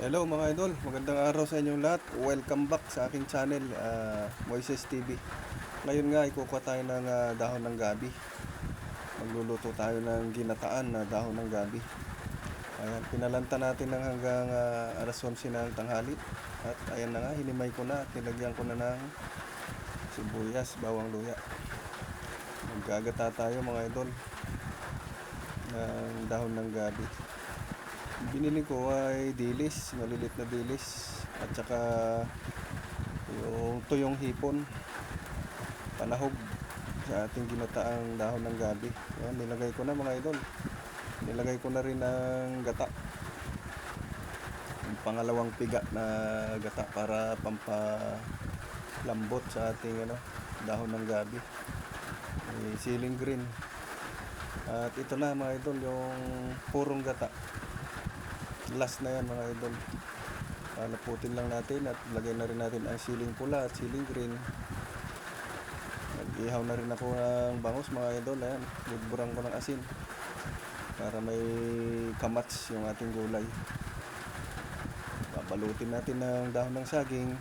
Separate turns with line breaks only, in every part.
Hello mga idol, magandang araw sa inyong lahat. Welcome back sa aking channel, Moises TV. Ngayon nga, ikukuha tayo ng dahon ng gabi. Magluluto tayo ng ginataan na dahon ng gabi. Ayan, pinalanta natin ng hanggang alas 11 ng tanghali. At ayan na nga, hinimay ko na at nilagyan ko na ng sibuyas, bawang luya. Magkagata tayo mga idol ng dahon ng gabi. Binili ko ay dilis, malilit na dilis, at saka yung tuyong hipon, panahog sa ating ginataang dahon ng gabi. Yan, nilagay ko na mga idol. Nilagay ko na rin ang gata, yung pangalawang piga na gata para pampalambot sa ating dahon ng gabi. May siling green. At ito na mga idol, yung purong gata. Last na yan mga idol. Laputin lang natin at lagay na rin natin ang siling pula at siling green. Nag-ihaw na rin ako ng bangus mga idol. Ayan, nagburang ko ng asin para may kamats yung ating gulay. Babalutin natin ng dahon ng saging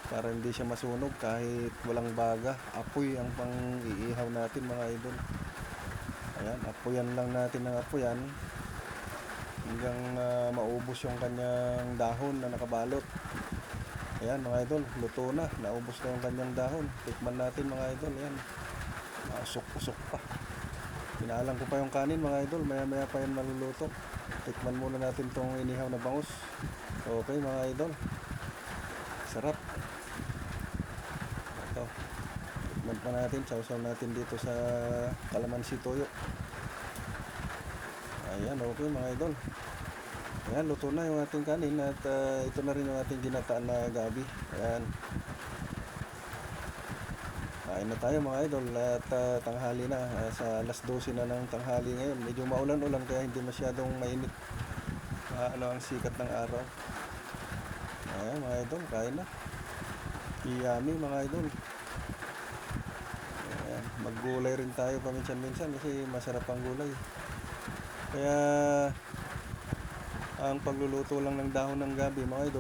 para hindi siya masunog kahit walang baga. Apoy ang pang-iihaw natin mga idol. Ayan, apoyan lang natin ng apoyan hanggang maubos yung kanyang dahon na nakabalot. Ayan mga idol, luto na, naubos na yung kanyang dahon. Tikman natin mga idol. Ayan, usok-usok pa. Pinalang ko pa yung kanin mga idol, maya maya pa yan maluluto. Tikman muna natin tong inihaw na bangus. Okay mga idol, sarap. Ito, tikman pa natin, sausaw natin dito sa kalamansi toyo. Ayan, okay mga idol. Ayan, luto na yung ating kanin at ito na rin yung ating ginataan na gabi. Ayan. Kain na tayo mga idol at tanghali na. Sa alas 12 na ng tanghali ngayon. Medyo maulan-ulan kaya hindi masyadong mainit ang sikat ng araw. Ayan mga idol, kain na. Yummy mga idol. Ayan, maggulay rin tayo paminsan-minsan kasi masarap ang gulay. Kaya ang pagluluto lang ng dahon ng gabi mga idol